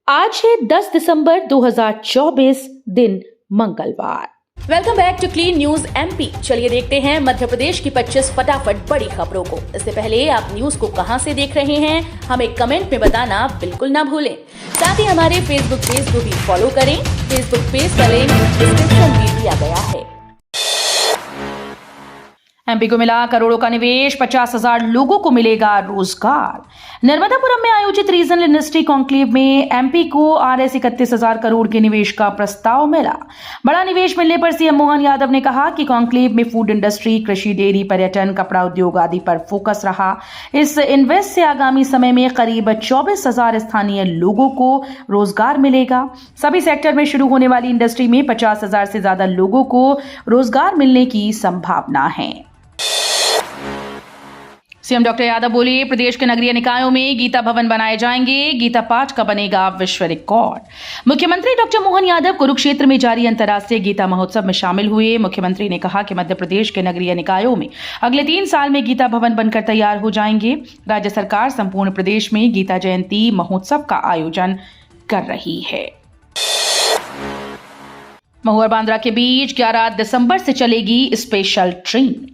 आज है 10 दिसंबर 2024 दिन मंगलवार। Welcome back to clean news MP. चलिए देखते हैं मध्य प्रदेश की 25 फटाफट बड़ी खबरों को। इससे पहले आप न्यूज को कहां से देख रहे हैं हमें कमेंट में बताना बिल्कुल ना भूलें। साथ ही हमारे फेसबुक पेज को भी फॉलो करें। फेसबुक पेज का लिंक डिस्क्रिप्शन में दिया गया है। एमपी को मिला करोड़ों का निवेश, 50,000 लोगों को मिलेगा रोजगार। नर्मदापुरम में आयोजित रीजनल इंडस्ट्री कॉन्क्लेव में एमपी को RS 31,000 करोड़ के निवेश का प्रस्ताव मिला। बड़ा निवेश मिलने पर सीएम मोहन यादव ने कहा कि कॉन्क्लेव में फूड इंडस्ट्री, कृषि, डेयरी, पर्यटन, कपड़ा उद्योग आदि पर फोकस रहा। इस इन्वेस्ट से आगामी समय में करीब 24,000 स्थानीय लोगों को रोजगार मिलेगा। सभी सेक्टर में शुरू होने वाली इंडस्ट्री में 50,000 से ज्यादा लोगों को रोजगार मिलने की संभावना है। सीएम डॉक्टर यादव बोले, प्रदेश के नगरीय निकायों में गीता भवन बनाए जाएंगे, गीता पाठ का बनेगा विश्व रिकॉर्ड। मुख्यमंत्री डॉक्टर मोहन यादव कुरुक्षेत्र में जारी अंतर्राष्ट्रीय गीता महोत्सव में शामिल हुए। मुख्यमंत्री ने कहा कि मध्य प्रदेश के नगरीय निकायों में अगले 3 साल में गीता भवन बनकर तैयार हो जाएंगे। राज्य सरकार संपूर्ण प्रदेश में गीता जयंती महोत्सव का आयोजन कर रही है। महुआ बांद्रा के बीच 11 दिसंबर से चलेगी स्पेशल ट्रेन।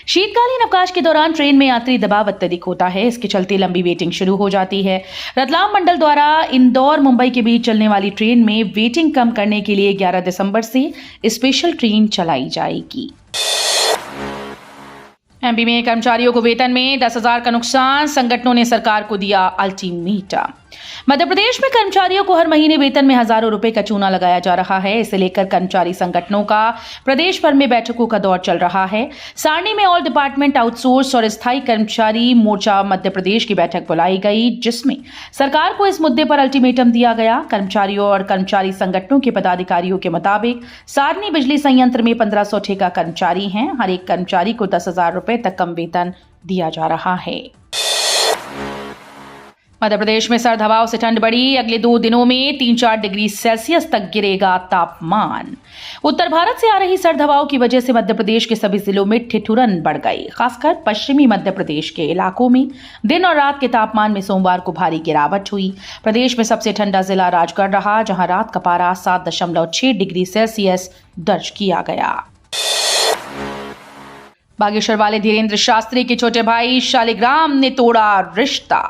शीतकालीन अवकाश के दौरान ट्रेन में यात्री दबाव अत्यधिक होता है। इसके चलते लंबी वेटिंग शुरू हो जाती है। रतलाम मंडल द्वारा इंदौर मुंबई के बीच चलने वाली ट्रेन में वेटिंग कम करने के लिए 11 दिसंबर से स्पेशल ट्रेन चलाई जाएगी। एमपी में कर्मचारियों को वेतन में 10,000 का नुकसान, संगठनों ने सरकार को दिया अल्टीमेटम। मध्य प्रदेश में कर्मचारियों को हर महीने वेतन में हजारों रुपए का चूना लगाया जा रहा है। इसे लेकर कर्मचारी संगठनों का प्रदेश भर में बैठकों का दौर चल रहा है। सारणी में ऑल डिपार्टमेंट आउटसोर्स और स्थायी कर्मचारी मोर्चा मध्य प्रदेश की बैठक बुलाई गई, जिसमें सरकार को इस मुद्दे पर अल्टीमेटम दिया गया। कर्मचारियों और कर्मचारी संगठनों के पदाधिकारियों के मुताबिक सारणी बिजली संयंत्र में 1500 ठेका कर्मचारी हैं। हर एक कर्मचारी को 10,000 रुपए तक कम वेतन दिया जा रहा है। मध्य प्रदेश में सर्द हवाओं से ठंड बढ़ी। अगले 2 दिनों में 3-4 डिग्री सेल्सियस तक गिरेगा तापमान। उत्तर भारत से आ रही सर्द हवाओं की वजह से मध्य प्रदेश के सभी जिलों में ठिठुरन बढ़ गई। खासकर पश्चिमी मध्य प्रदेश के इलाकों में दिन और रात के तापमान में सोमवार को भारी गिरावट हुई। प्रदेश में सबसे ठंडा जिला राजगढ़ रहा, जहां रात का पारा 7.6 डिग्री सेल्सियस दर्ज किया गया। बागेश्वर वाले धीरेन्द्र शास्त्री के छोटे भाई शालिग्राम ने तोड़ा रिश्ता।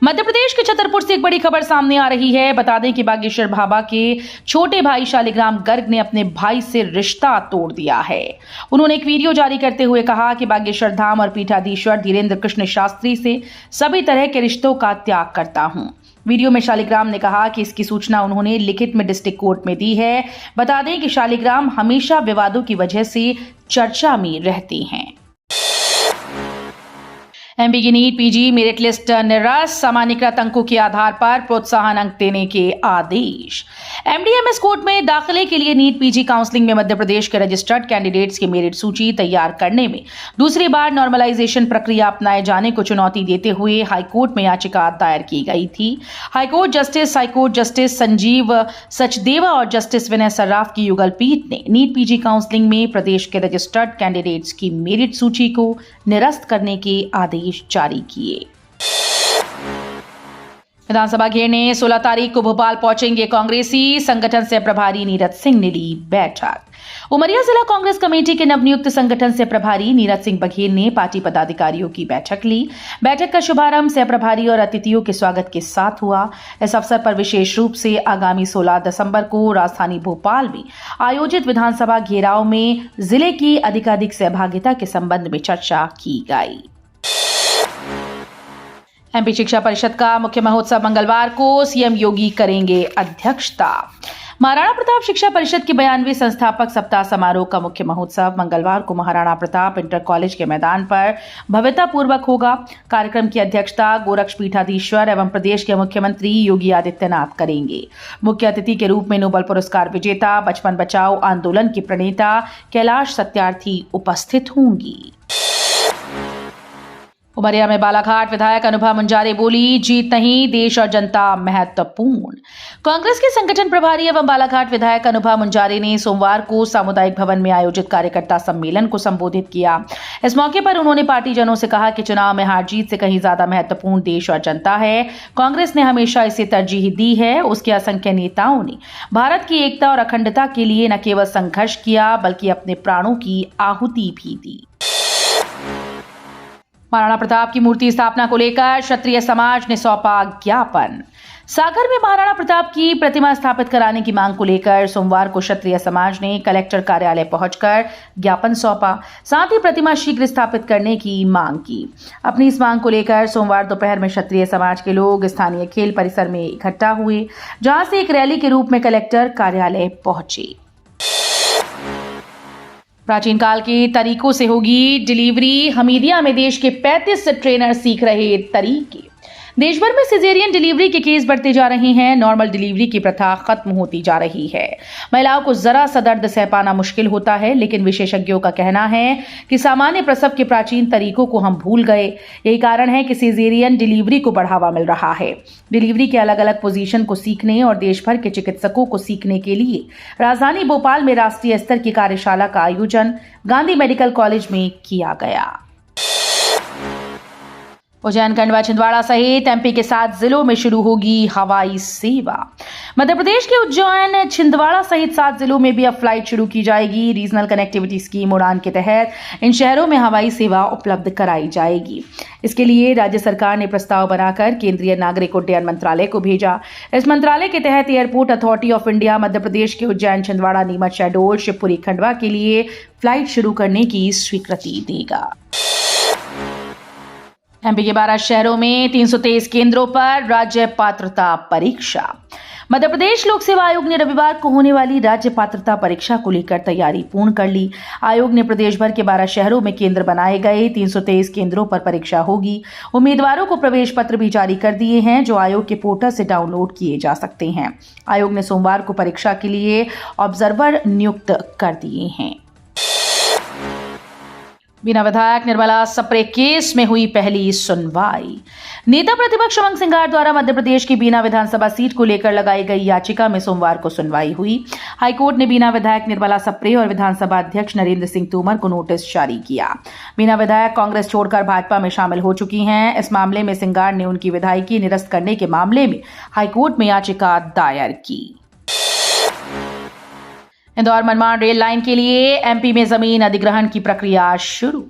मध्य प्रदेश के छतरपुर से एक बड़ी खबर सामने आ रही है। बता दें कि बागेश्वर भाभा के छोटे भाई शालिग्राम गर्ग ने अपने भाई से रिश्ता तोड़ दिया है। उन्होंने एक वीडियो जारी करते हुए कहा कि बागेश्वर धाम और पीठाधीश्वर धीरेन्द्र कृष्ण शास्त्री से सभी तरह के रिश्तों का त्याग करता हूं। वीडियो में शालिग्राम ने कहा कि इसकी सूचना उन्होंने लिखित में डिस्ट्रिक्ट कोर्ट में दी है। बता दें कि शालिग्राम हमेशा विवादों की वजह से चर्चा में रहते हैं। एमपी की नीट पीजी मेरिट लिस्ट निरस्त, सामान्यकृत अंकों के आधार पर प्रोत्साहन अंक देने के आदेश। एमडीएमएस कोर्ट में दाखिले के लिए नीट पीजी काउंसलिंग में मध्य प्रदेश के रजिस्टर्ड कैंडिडेट्स की मेरिट सूची तैयार करने में दूसरी बार नॉर्मलाइजेशन प्रक्रिया अपनाए जाने को चुनौती देते हुए हाईकोर्ट में याचिका दायर की गई थी। हाईकोर्ट जस्टिस संजीव सचदेवा और जस्टिस विनय सर्राफ की युगल पीठ ने नीट पीजी काउंसलिंग में प्रदेश के रजिस्टर्ड कैंडिडेट्स की मेरिट सूची को निरस्त करने के आदेश जारी किए। विधानसभा घेरने 16 तारीख को भोपाल पहुंचेंगे कांग्रेसी, संगठन से प्रभारी नीरज सिंह ने ली बैठक। उमरिया जिला कांग्रेस कमेटी के नवनियुक्त संगठन से प्रभारी नीरज सिंह बघेल ने पार्टी पदाधिकारियों की बैठक ली। बैठक का शुभारंभ सह प्रभारी और अतिथियों के स्वागत के साथ हुआ। इस अवसर पर विशेष रूप से आगामी 16 दिसंबर को राजधानी भोपाल में आयोजित विधानसभा घेराव में जिले की अधिकाधिक सहभागिता के संबंध में चर्चा की गई। एमपी शिक्षा परिषद का मुख्य महोत्सव मंगलवार को सीएम योगी करेंगे अध्यक्षता। महाराणा प्रताप शिक्षा परिषद के 92वें संस्थापक सप्ताह समारोह का मुख्य महोत्सव मंगलवार को महाराणा प्रताप इंटर कॉलेज के मैदान पर भव्यतापूर्वक होगा। कार्यक्रम की अध्यक्षता गोरक्ष पीठाधीश्वर एवं प्रदेश के मुख्यमंत्री योगी आदित्यनाथ करेंगे। मुख्य अतिथि के रूप में नोबेल पुरस्कार विजेता, बचपन बचाओ आंदोलन की प्रणेता कैलाश सत्यार्थी उपस्थित होंगी। उमरिया में बालाघाट विधायक अनुभा मुंजारे बोली, जीत नहीं, देश और जनता महत्वपूर्ण। कांग्रेस के संगठन प्रभारी एवं बालाघाट विधायक अनुभा मुंजारे ने सोमवार को सामुदायिक भवन में आयोजित कार्यकर्ता सम्मेलन को संबोधित किया। इस मौके पर उन्होंने पार्टीजनों से कहा कि चुनाव में हार जीत से कहीं ज्यादा महत्वपूर्ण देश और जनता है। कांग्रेस ने हमेशा इसे तरजीह दी है। उसके असंख्य नेताओं ने भारत की एकता और अखंडता के लिए न केवल संघर्ष किया बल्कि अपने प्राणों की आहुति भी दी। महाराणा प्रताप की मूर्ति स्थापना को लेकर क्षत्रिय समाज ने सौंपा ज्ञापन। सागर में महाराणा प्रताप की प्रतिमा स्थापित कराने की मांग को लेकर सोमवार को क्षत्रिय समाज ने कलेक्टर कार्यालय पहुंचकर ज्ञापन सौंपा। साथ ही प्रतिमा शीघ्र स्थापित करने की मांग की। अपनी इस मांग को लेकर सोमवार दोपहर में क्षत्रिय समाज के लोग स्थानीय खेल परिसर में इकट्ठा हुए, जहां से एक रैली के रूप में कलेक्टर कार्यालय पहुंचे। प्राचीन काल के तरीकों से होगी डिलीवरी। हमीदिया में देश के 35 ट्रेनर सीख रहे तरीके। देश भर में सिजेरियन डिलीवरी के केस बढ़ते जा रहे हैं। नॉर्मल डिलीवरी की प्रथा खत्म होती जा रही है। महिलाओं को जरा सा दर्द सह पाना मुश्किल होता है, लेकिन विशेषज्ञों का कहना है कि सामान्य प्रसव के प्राचीन तरीकों को हम भूल गए। यही कारण है कि सिजेरियन डिलीवरी को बढ़ावा मिल रहा है। डिलीवरी के अलग अलग पोजीशन को सीखने और देश भर के चिकित्सकों को सीखने के लिए राजधानी भोपाल में राष्ट्रीय स्तर की कार्यशाला का आयोजन गांधी मेडिकल कॉलेज में किया गया। उज्जैन, खंडवा, छिंदवाड़ा सहित एमपी के 7 जिलों में शुरू होगी हवाई सेवा। मध्य प्रदेश के उज्जैन, छिंदवाड़ा सहित 7 जिलों में भी अब फ्लाइट शुरू की जाएगी। रीजनल कनेक्टिविटी स्कीम उड़ान के तहत इन शहरों में हवाई सेवा उपलब्ध कराई जाएगी। इसके लिए राज्य सरकार ने प्रस्ताव बनाकर केंद्रीय नागरिक उड्डयन मंत्रालय को भेजा। इस मंत्रालय के तहत airport authority of India Madhya Pradesh के उज्जैन, छिंदवाड़ा, नीमच, शहडोल, शिवपुरी, खंडवा के लिए फ्लाइट शुरू करने की स्वीकृति देगा। एमपी के 12 शहरों में 323 केंद्रों पर राज्य पात्रता परीक्षा। मध्य प्रदेश लोक सेवा आयोग ने रविवार को होने वाली राज्य पात्रता परीक्षा को लेकर तैयारी पूर्ण कर ली। आयोग ने प्रदेश भर के 12 शहरों में केंद्र बनाए गए। 323 केंद्रों पर परीक्षा होगी। उम्मीदवारों को प्रवेश पत्र भी जारी कर दिए हैं, जो आयोग के पोर्टल से डाउनलोड किए जा सकते हैं। आयोग ने सोमवार को परीक्षा के लिए ऑब्जर्वर नियुक्त कर दिए हैं। बीना विधायक निर्मला सप्रे केस में हुई पहली सुनवाई। नेता प्रतिपक्ष उमंग सिंघार द्वारा मध्य प्रदेश की बीना विधानसभा सीट को लेकर लगाई गई याचिका में सोमवार को सुनवाई हुई। हाईकोर्ट ने बीना विधायक निर्मला सप्रे और विधानसभा अध्यक्ष नरेंद्र सिंह तोमर को नोटिस जारी किया। बीना विधायक कांग्रेस छोड़कर भाजपा में शामिल हो चुकी हैं। इस मामले में सिंघार ने उनकी विधायकी निरस्त करने के मामले में हाईकोर्ट में याचिका दायर की। इंदौर मनमाड़ रेल लाइन के लिए एमपी में जमीन अधिग्रहण की प्रक्रिया शुरू।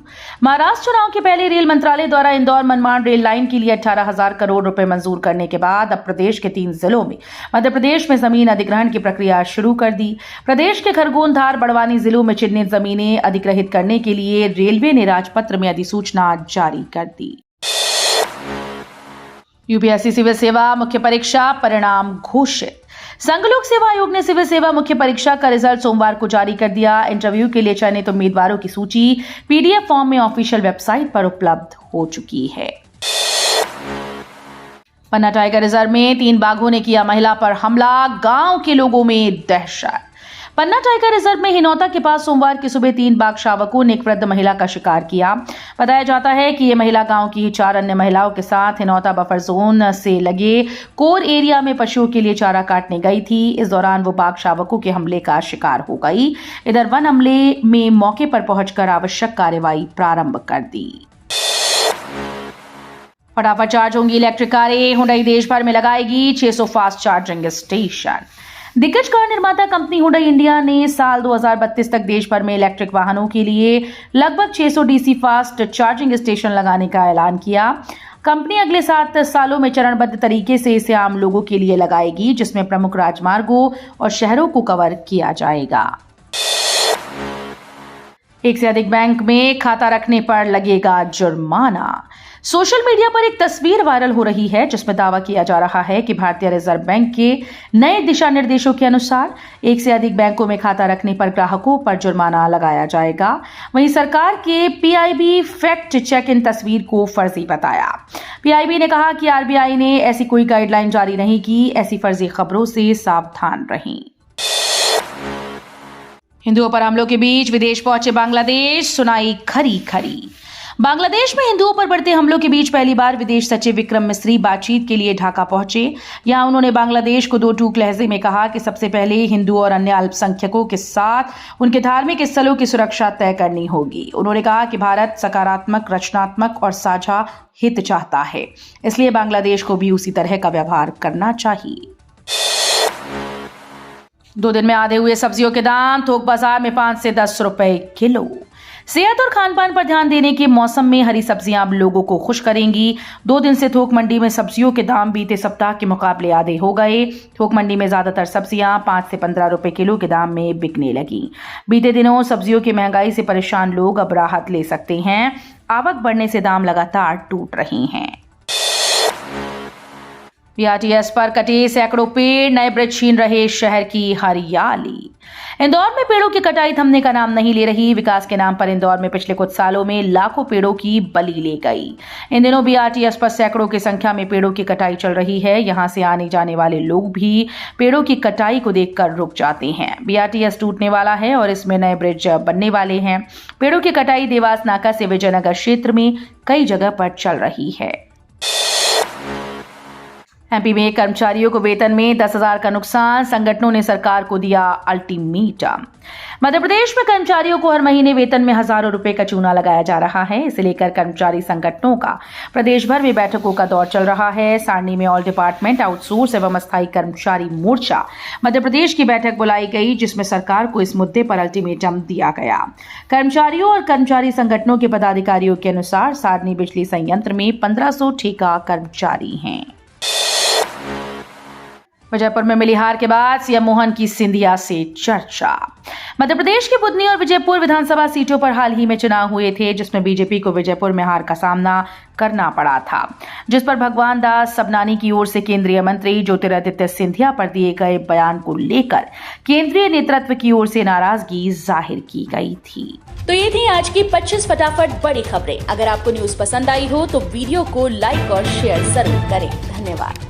महाराष्ट्र चुनाव के पहले रेल मंत्रालय द्वारा इंदौर मनमाड़ रेल लाइन के लिए 18,000 करोड़ रुपए मंजूर करने के बाद अब प्रदेश के 3 जिलों में मध्य प्रदेश में जमीन अधिग्रहण की प्रक्रिया शुरू कर दी। प्रदेश के खरगोन, धार, बड़वानी जिलों में चिन्हित जमीनें अधिग्रहित करने के लिए रेलवे ने राजपत्र में अधिसूचना जारी कर दी। यूपीएससी सिविल सेवा मुख्य परीक्षा परिणाम घोषित। संघ लोक सेवा आयोग ने सिविल सेवा मुख्य परीक्षा का रिजल्ट सोमवार को जारी कर दिया। इंटरव्यू के लिए चयनित उम्मीदवारों की सूची पीडीएफ फॉर्म में ऑफिशियल वेबसाइट पर उपलब्ध हो चुकी है। पन्ना टाइगर रिजर्व में 3 बाघों ने किया महिला पर हमला। गांव के लोगों में दहशत। पन्ना टाइगर रिजर्व में हिनौता के पास सोमवार की सुबह 3 बाघ शावकों ने एक वृद्ध महिला का शिकार किया। बताया जाता है कि यह महिला गांव की ही 4 अन्य महिलाओं के साथ हिनौता बफर जोन से लगे कोर एरिया में पशुओं के लिए चारा काटने गई थी। इस दौरान वो बाघ शावकों के हमले का शिकार हो गई। इधर वन अमले में मौके पर पहुंचकर आवश्यक कार्रवाई प्रारंभ कर दी। फटाफट चार्ज होंगी इलेक्ट्रिक कारें। हुंडई देश भर में लगाएगी 600 फास्ट चार्जिंग स्टेशन। दिग्गज कार निर्माता कंपनी हुंडई इंडिया ने साल 2032 तक देश भर में इलेक्ट्रिक वाहनों के लिए लगभग 600 डीसी फास्ट चार्जिंग स्टेशन लगाने का ऐलान किया। कंपनी अगले 7 सालों में चरणबद्ध तरीके से इसे आम लोगों के लिए लगाएगी, जिसमें प्रमुख राजमार्गों और शहरों को कवर किया जाएगा। एक से अधिक बैंक में खाता रखने पर लगेगा जुर्माना। सोशल मीडिया पर एक तस्वीर वायरल हो रही है, जिसमें दावा किया जा रहा है कि भारतीय रिजर्व बैंक के नए दिशा निर्देशों के अनुसार एक से अधिक बैंकों में खाता रखने पर ग्राहकों पर जुर्माना लगाया जाएगा। वहीं सरकार के पीआईबी फैक्ट चेक इन तस्वीर को फर्जी बताया। पीआईबी ने कहा कि आरबीआई ने ऐसी कोई गाइडलाइन जारी नहीं की। ऐसी फर्जी खबरों से सावधान रहें। हिंदुओं पर हमलों के बीच विदेश पहुंचे बांग्लादेश, सुनाई खरी खरी। बांग्लादेश में हिंदुओं पर बढ़ते हमलों के बीच पहली बार विदेश सचिव विक्रम मिस्री बातचीत के लिए ढाका पहुंचे। यहां उन्होंने बांग्लादेश को दो टूक लहजे में कहा कि सबसे पहले हिंदू और अन्य अल्पसंख्यकों के साथ उनके धार्मिक स्थलों की सुरक्षा तय करनी होगी। उन्होंने कहा कि भारत सकारात्मक, रचनात्मक और साझा हित चाहता है, इसलिए बांग्लादेश को भी उसी तरह का व्यवहार करना चाहिए। 2 दिन में आधे हुए सब्जियों के दाम थोक बाजार में 5 से 10 रुपए किलो। सेहत और खान पान पर ध्यान देने के मौसम में हरी सब्जियां अब लोगों को खुश करेंगी। 2 दिन से थोक मंडी में सब्जियों के दाम बीते सप्ताह के मुकाबले आधे हो गए। थोक मंडी में ज्यादातर सब्जियां 5 से 15 रुपए किलो के दाम में बिकने लगी। बीते दिनों सब्जियों की महंगाई से परेशान लोग अब राहत ले सकते हैं। आवक बढ़ने से दाम लगातार टूट रहे हैं। बीआरटीएस पर कटे सैकड़ों पेड़, नए ब्रिज छीन रहे शहर की हरियाली। इंदौर में पेड़ों की कटाई थमने का नाम नहीं ले रही। विकास के नाम पर इंदौर में पिछले कुछ सालों में लाखों पेड़ों की बलि ले गई। इन दिनों बीआरटीएस पर सैकड़ों की संख्या में पेड़ों की कटाई चल रही है। यहां से आने जाने वाले लोग भी पेड़ों की कटाई को देखकर रुक जाते हैं। बीआरटीएस टूटने वाला है और इसमें नए ब्रिज बनने वाले हैं। पेड़ों की कटाई देवास नाका से विजयनगर क्षेत्र में कई जगह पर चल रही है। एमपी में कर्मचारियों को वेतन में 10,000 का नुकसान, संगठनों ने सरकार को दिया अल्टीमेटम। मध्य प्रदेश में कर्मचारियों को हर महीने वेतन में हजारों रुपए का चूना लगाया जा रहा है। इसे लेकर कर्मचारी संगठनों का प्रदेश भर में बैठकों का दौर चल रहा है। सारणी में ऑल डिपार्टमेंट आउटसोर्स एवं अस्थायी कर्मचारी मोर्चा मध्य प्रदेश की बैठक बुलाई गई, जिसमें सरकार को इस मुद्दे पर अल्टीमेटम दिया गया। कर्मचारियों और कर्मचारी संगठनों के पदाधिकारियों के अनुसार सारणी बिजली संयंत्र में 1500 ठेका कर्मचारी हैं। विजयपुर में मिली हार के बाद सीएम मोहन की सिंधिया से चर्चा। मध्य प्रदेश की बुधनी और विजयपुर विधानसभा सीटों पर हाल ही में चुनाव हुए थे, जिसमें बीजेपी को विजयपुर में हार का सामना करना पड़ा था, जिस पर भगवान दास सबनानी की ओर से केंद्रीय मंत्री ज्योतिरादित्य सिंधिया पर दिए गए बयान को लेकर केंद्रीय नेतृत्व की ओर से नाराजगी जाहिर की गई थी। तो ये थी आज की 25 फटाफट बड़ी खबरें। अगर आपको न्यूज पसंद आई हो तो वीडियो को लाइक और शेयर जरूर करें। धन्यवाद।